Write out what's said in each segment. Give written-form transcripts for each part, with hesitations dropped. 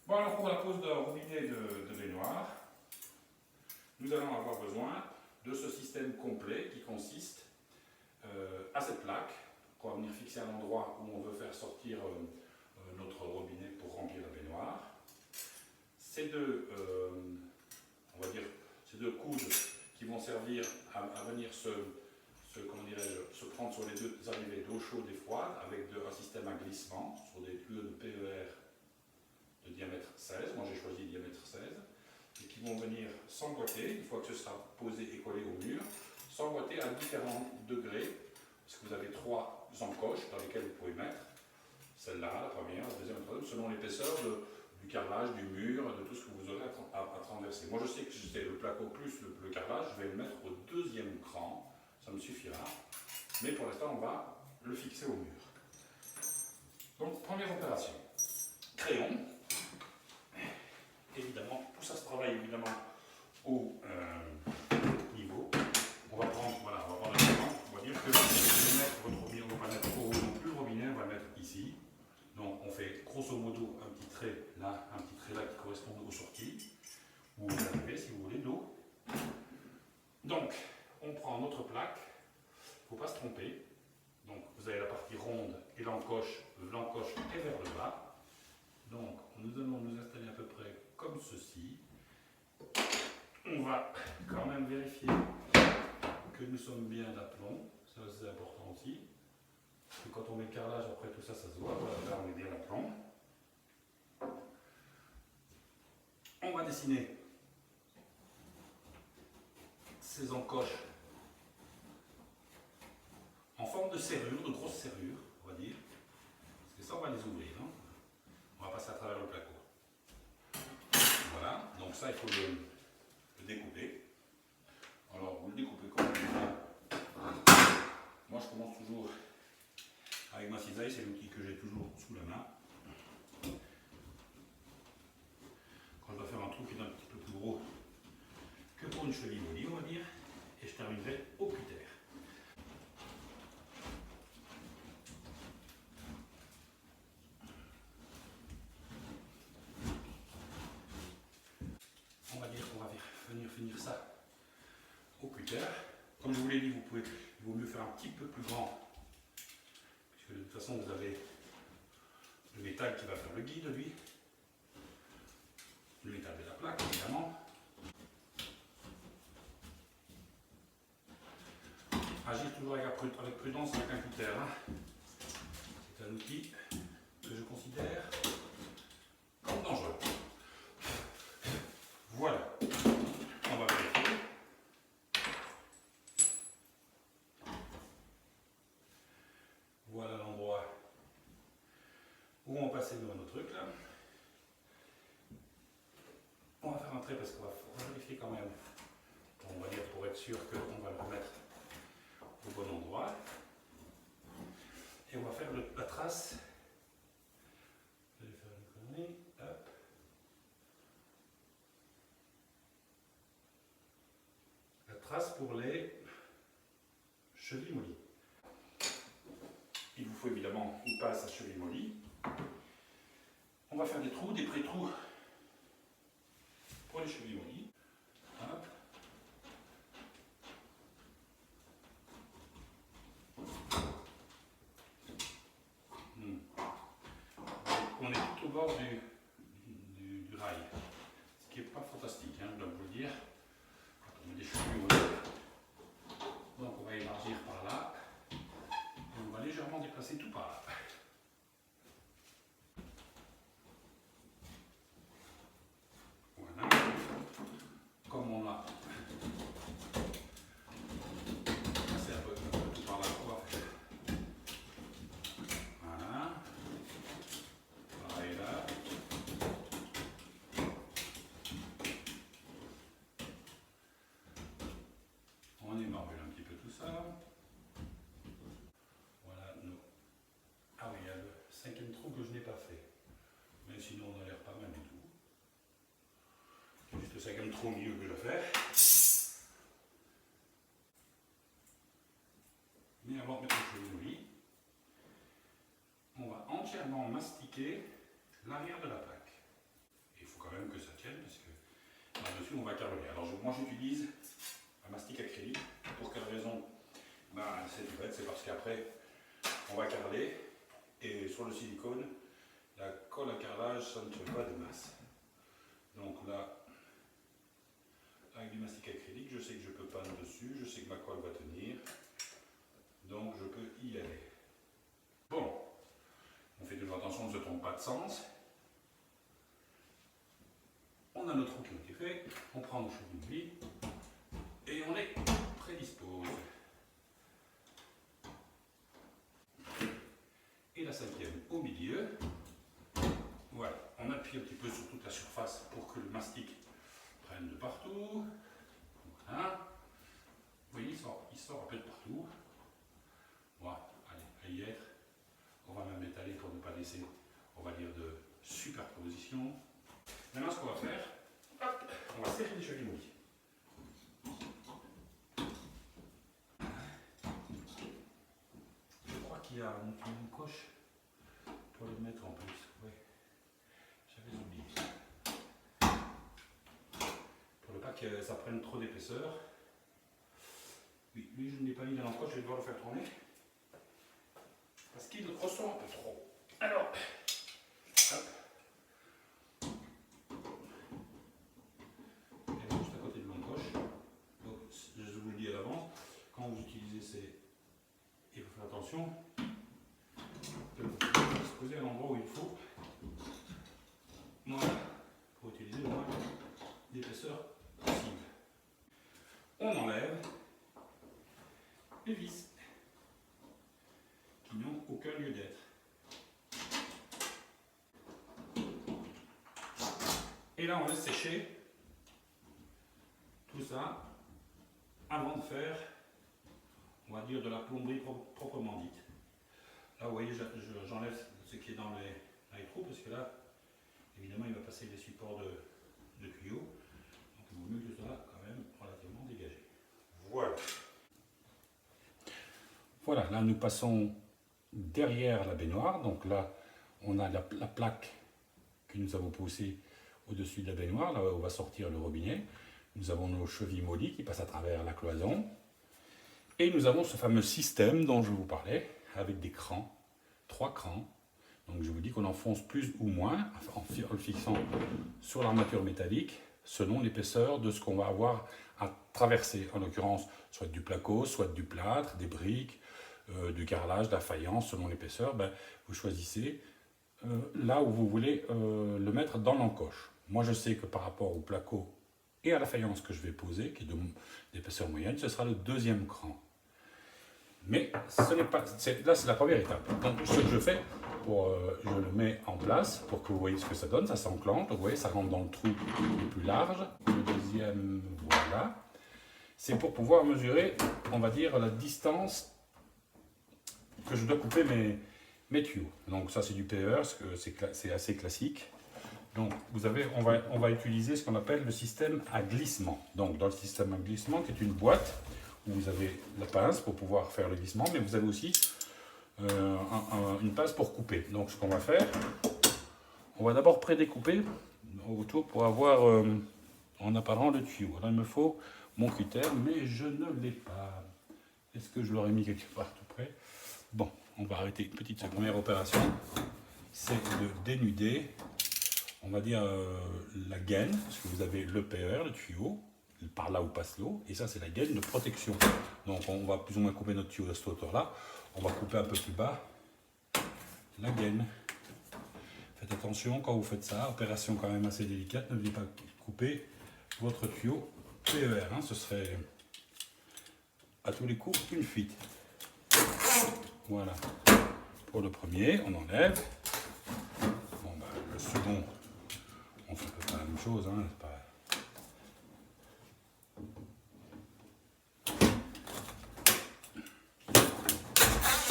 Bon, alors pour la pose d'un robinet de baignoire, nous allons avoir besoin de ce système complet qui consiste à cette plaque qu'on va venir fixer à l'endroit où on veut faire sortir notre robinet pour remplir la baignoire. Ces deux, on va dire, ces deux coudes qui vont servir à venir comment dirais-je, se prendre sur les deux arrivées d'eau chaude et froide avec un système à glissement sur des tuyaux de PER de diamètre 16, moi j'ai choisi diamètre 16, et qui vont venir s'emboîter, une fois que ce sera posé et collé au mur, s'emboîter à différents degrés, parce que vous avez trois encoches dans lesquelles vous pouvez mettre, celle-là, la première, la deuxième, la troisième, selon l'épaisseur du carrelage, du mur, de tout ce que vous aurez à traverser. Moi je sais que c'est le placo plus le carrelage, je vais le mettre au deuxième cran, ça me suffira, mais pour l'instant on va le fixer au mur. Donc première opération, crayon. Évidemment, tout ça se travaille évidemment au niveau. On va prendre, voilà, on va prendre l'exemple. On va dire que je vais mettre votre robinet, on ne va pas mettre au haut non plus le robinet, on va le mettre ici. Donc on fait grosso modo un petit trait là qui correspond aux sorties. Où vous arrivez, si vous voulez, d'eau. Donc, on prend notre plaque, il ne faut pas se tromper. Donc vous avez la partie ronde et l'encoche est vers le bas. Donc nous allons nous installer à peu près comme ceci. On va quand même vérifier que nous sommes bien d'aplomb, ça c'est important aussi. Parce que quand on met le carrelage, après tout ça, ça se voit. Voilà, là on est bien d'aplomb. On va dessiner ces encoches en forme de serrure, de grosses serrures, on va dire. Parce que ça, on va les ouvrir. Hein. On va passer à travers le placo. Voilà, donc ça, il faut le découper. Alors, vous le découpez comme vous voulez. Moi, je commence toujours avec ma cisaille, c'est l'outil que j'ai toujours sous la main. Quand je dois faire un trou qui est un petit peu plus gros que pour une cheville molie, on va dire, et je terminerai au cutter. On va dire qu'on va venir finir ça au cutter. Comme je vous l'ai dit, il vaut mieux faire un petit peu plus grand, puisque de toute façon vous avez le métal qui va faire le guide, lui. Le métal de la plaque, évidemment. Agir toujours avec prudence avec un cutter. Hein. C'est un outil que je considère comme dangereux. Voilà. On va vérifier. Voilà l'endroit où on va passer notre truc là. On va faire un trait parce qu'on va vérifier quand même. On va dire pour être sûr qu'on va le remettre au bon endroit. Et on va faire la trace. Je vais faire une connerie. Hop. La trace pour les chevilles mollies. Il vous faut évidemment une passe à cheville mollie. On va faire des trous, des pré-trous pour les chevilles mollies. Hop. On est tout au bord du rail, ce qui n'est pas fantastique, hein, je dois vous le dire. Quand on met des chevilles mollies. Donc on va élargir par là, et on va légèrement déplacer tout par là. Voilà. Comme on a passé un peu tout par là, on va faire. Voilà. Pareil là. On émarbule un petit peu tout ça. Voilà nos... Ah oui, il y a le cinquième trou que je n'ai pas fait. Mais sinon on a l'air pas mal du tout. C'est juste le cinquième trou au milieu que je vais faire. Mais avant de mettre le cheville mollie, on va entièrement mastiquer l'arrière de la plaque. moi j'utilise un mastic acrylique. Pour quelle raison? Ben, c'est tout bête, c'est parce qu'après on va carreler et sur le silicone, la colle à carrelage, ça ne fait pas de masse. Donc là, avec du mastic acrylique, je sais que je peux peindre dessus, je sais que ma colle va tenir, donc je peux y aller. Bon, on fait toujours attention, on ne se trompe pas de sens. On a notre trou qui a été fait, on prend nos cheveux et on les prédispose. Et la cinquième au milieu. Voilà, on appuie un petit peu sur toute la surface pour que le mastic prenne de partout. Voilà. Vous voyez, il sort un peu de partout. Voilà, allez, à y être. On va même étaler pour ne pas laisser, on va dire, de superposition. Maintenant, ce qu'on va faire, hop, on va serrer les chevilles mouillées. Je crois qu'il y a une coche pour le mettre en plus. Oui, j'avais oublié. Pour ne pas que ça prenne trop d'épaisseur. Oui, lui, je ne l'ai pas mis dans l'encoche, je vais devoir le faire tourner. Parce qu'il ressort un peu trop. Alors, hop. Je vous le dis à l'avance, quand vous utilisez ces... Il faut faire attention de se poser à l'endroit où il faut. Voilà, pour utiliser le moins d'épaisseur possible. On enlève les vis qui n'ont aucun lieu d'être. Et là, on laisse sécher tout ça avant de faire, on va dire, de la plomberie proprement dite. Là, vous voyez, j'enlève ce qui est dans les trous, parce que là, évidemment, il va passer les supports de tuyaux. Donc, il vaut mieux que ce soit quand même relativement dégagé. Voilà. Voilà, là, nous passons derrière la baignoire. Donc là, on a la plaque que nous avons posée au-dessus de la baignoire, là où va sortir le robinet. Nous avons nos chevilles mollies qui passent à travers la cloison. Et nous avons ce fameux système dont je vous parlais, avec des crans, 3 crans. Donc je vous dis qu'on enfonce plus ou moins, en le fixant sur l'armature métallique, selon l'épaisseur de ce qu'on va avoir à traverser. En l'occurrence, soit du placo, soit du plâtre, des briques, du carrelage, de la faïence, selon l'épaisseur. Ben, vous choisissez là où vous voulez le mettre dans l'encoche. Moi je sais que par rapport au placo et à la faïence que je vais poser, qui est d'épaisseur moyenne, ce sera le deuxième cran. Mais ce n'est pas, là c'est la première étape. Donc ce que je fais, je le mets en place pour que vous voyez ce que ça donne, ça s'enclenche, vous voyez, ça rentre dans le trou le plus large. Le deuxième, voilà. C'est pour pouvoir mesurer, on va dire, la distance que je dois couper mes tuyaux. Donc ça c'est du PER, c'est assez classique. Donc, on va utiliser ce qu'on appelle le système à glissement. Donc, dans le système à glissement, qui est une boîte où vous avez la pince pour pouvoir faire le glissement, mais vous avez aussi une pince pour couper. Donc, ce qu'on va faire, on va d'abord prédécouper autour pour avoir en apparent le tuyau. Alors, il me faut mon cutter, mais je ne l'ai pas. Est-ce que je l'aurais mis quelque part tout près? Bon, on va arrêter une petite seconde. Première opération, c'est de dénuder, on va dire, la gaine, parce que vous avez le PER, le tuyau, par là où passe l'eau, et ça c'est la gaine de protection. Donc on va plus ou moins couper notre tuyau de cette hauteur-là, on va couper un peu plus bas la gaine. Faites attention quand vous faites ça, opération quand même assez délicate, ne venez pas couper votre tuyau PER, hein, ce serait à tous les coups une fuite. Voilà, pour le premier, on enlève. Bon, bah, le second, on fait à peu près la même chose, hein, c'est pas...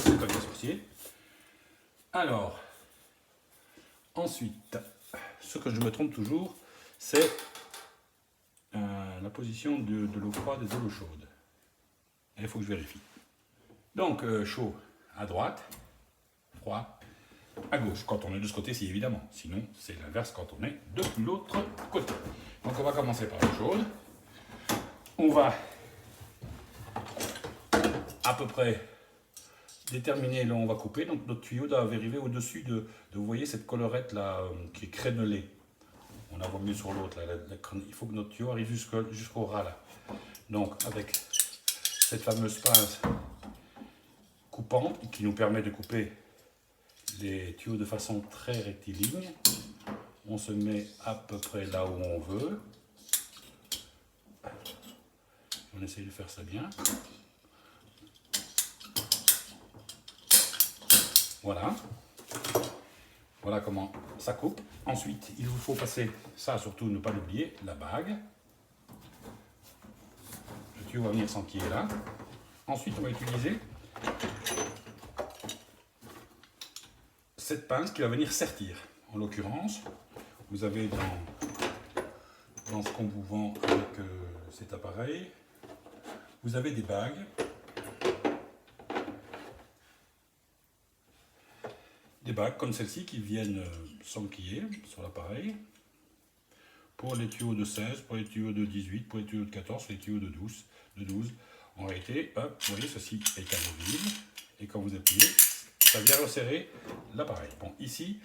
C'est pas bien sorcier. Alors, ensuite, ce que je me trompe toujours, c'est la position de l'eau froide et de l'eau chaude. Et il faut que je vérifie. Donc, chaud à droite, froid à gauche, quand on est de ce côté-ci évidemment. Sinon, c'est l'inverse quand on est de l'autre côté. Donc, on va commencer par l'eau chaude. On va à peu près déterminer là où on va couper. Donc notre tuyau doit arriver au-dessus de, vous voyez cette collerette là qui est crénelée. On la voit mieux sur l'autre. Il faut que notre tuyau arrive jusqu'au ras là. Donc avec cette fameuse pince coupante qui nous permet de couper les tuyaux de façon très rectiligne, on se met à peu près là où on veut. On essaye de faire ça bien. Voilà. Voilà comment ça coupe. Ensuite, il vous faut passer, ça surtout ne pas l'oublier, la bague. Le tuyau va venir s'enquiller là. Ensuite, on va utiliser cette pince qui va venir sertir. En l'occurrence, vous avez dans ce qu'on vous vend avec cet appareil, vous avez des bagues. Des bagues comme celle-ci qui viennent s'enquiller sur l'appareil pour les tuyaux de 16, pour les tuyaux de 18, pour les tuyaux de 14, pour les tuyaux de 12. En réalité, hop, vous voyez, ceci est amovible et quand vous appuyez, ça vient resserrer l'appareil. Bon, ici,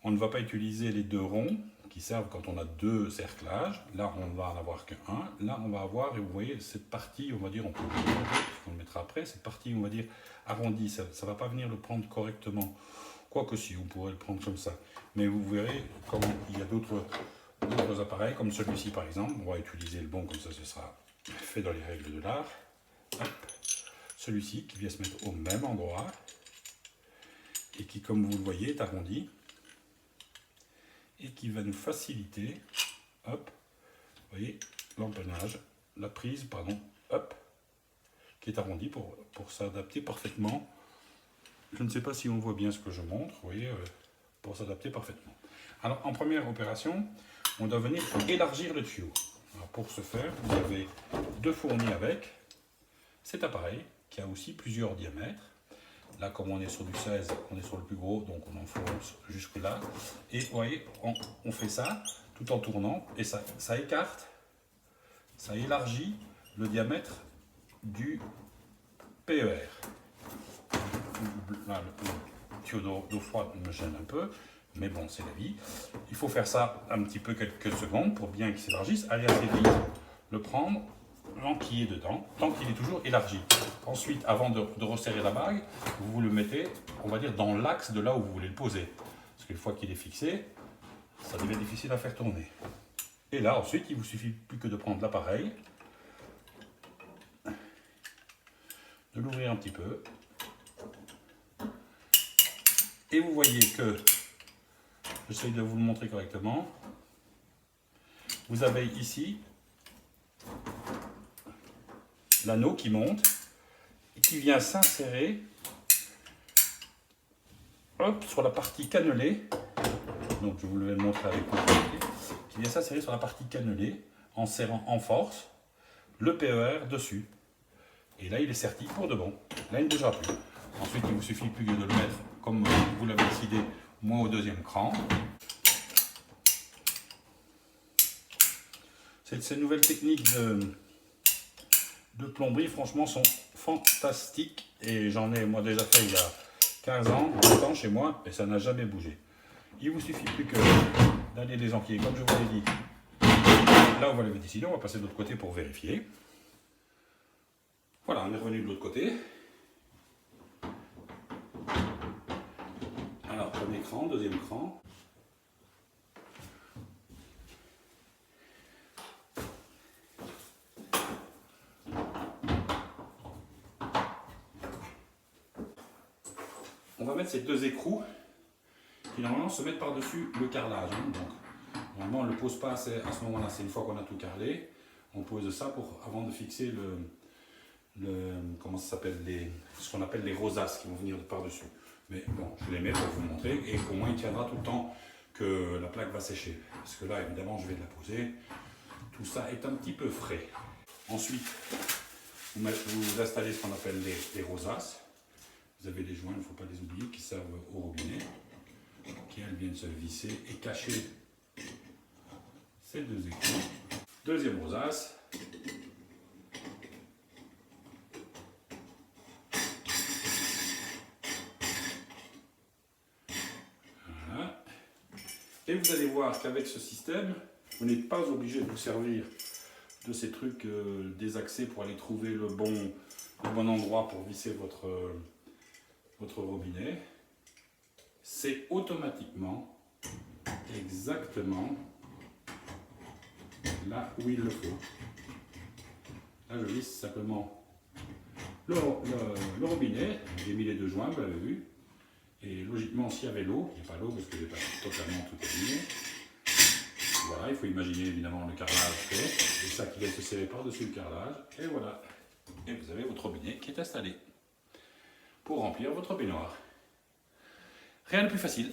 on ne va pas utiliser les deux ronds qui servent quand on a deux cerclages. Là, on ne va en avoir qu'un. Là, on va avoir, et vous voyez, cette partie, on va dire, on le mettra après, cette partie, on va dire, arrondie. Ça ne va pas venir le prendre correctement. Quoique si, on pourrait le prendre comme ça. Mais vous verrez, comme il y a d'autres appareils, comme celui-ci par exemple, on va utiliser le bon, comme ça, ce sera fait dans les règles de l'art. Celui-ci qui vient se mettre au même endroit et qui, comme vous le voyez, est arrondi et qui va nous faciliter, hop, vous voyez, l'empennage, la prise, pardon, hop, qui est arrondi pour s'adapter parfaitement. Je ne sais pas si on voit bien ce que je montre, vous voyez, pour s'adapter parfaitement. Alors, en première opération, on doit venir élargir le tuyau. Alors, pour ce faire, vous avez deux fournis avec cet appareil qui a aussi plusieurs diamètres. Là, comme on est sur du 16, on est sur le plus gros, donc on enfonce jusque là. Et vous voyez, on fait ça tout en tournant et ça écarte, ça élargit le diamètre du PER. Là, le tuyau d'eau froide me gêne un peu, mais bon, c'est la vie. Il faut faire ça un petit peu quelques secondes pour bien qu'il s'élargisse. Aller assez vite, le prendre, l'enquiller dedans, tant qu'il est toujours élargi. Ensuite, avant de resserrer la bague, vous le mettez, on va dire, dans l'axe de là où vous voulez le poser. Parce qu'une fois qu'il est fixé, ça devient difficile à faire tourner. Et là, ensuite, il vous suffit plus que de prendre l'appareil, de l'ouvrir un petit peu, et vous voyez que, j'essaie de vous le montrer correctement, vous avez ici l'anneau qui monte et qui vient s'insérer sur la partie cannelée. Donc je vous vais le montrer avec vous. Qui vient s'insérer sur la partie cannelée en serrant en force le PER dessus. Et là il est serti pour de bon. Là il ne bougera plus. Ensuite il vous suffit plus que de le mettre comme vous l'avez décidé, moi au deuxième cran. Ces nouvelles techniques de plomberie, franchement, sont fantastiques. Et j'en ai, moi, déjà fait il y a 15 ans, 20 ans chez moi, et ça n'a jamais bougé. Il vous suffit plus que d'aller les enquiller, comme je vous l'ai dit. Là, on va les décider, on va passer de l'autre côté pour vérifier. Voilà, on est revenu de l'autre côté. Alors, premier cran, deuxième cran. On va mettre ces deux écrous qui normalement se mettent par-dessus le carrelage. Donc, normalement, on ne le pose pas à ce moment-là, c'est une fois qu'on a tout carrelé. On pose ça avant de fixer comment ça s'appelle, ce qu'on appelle les rosaces qui vont venir par-dessus. Mais bon, je les mets pour vous montrer et au moins il tiendra tout le temps que la plaque va sécher. Parce que là, évidemment, je vais la poser. Tout ça est un petit peu frais. Ensuite, vous installez ce qu'on appelle les rosaces. Vous avez les joints, il ne faut pas les oublier, qui servent au robinet, qui elles viennent se visser et cacher ces deux écrous. Deuxième rosace, Et vous allez voir qu'avec ce système, vous n'êtes pas obligé de vous servir de ces trucs désaxés pour aller trouver le bon endroit pour visser votre robinet. C'est automatiquement exactement là où il le faut. Là, je visse simplement le robinet. J'ai mis les deux joints, vous l'avez vu. Et logiquement, s'il y avait l'eau, il n'y a pas l'eau parce que je n'ai pas totalement tout terminé. Voilà, il faut imaginer évidemment le carrelage fait. Et ça qui vient se serrer par-dessus le carrelage. Et voilà. Et vous avez votre robinet qui est installé pour remplir votre baignoire. Rien de plus facile.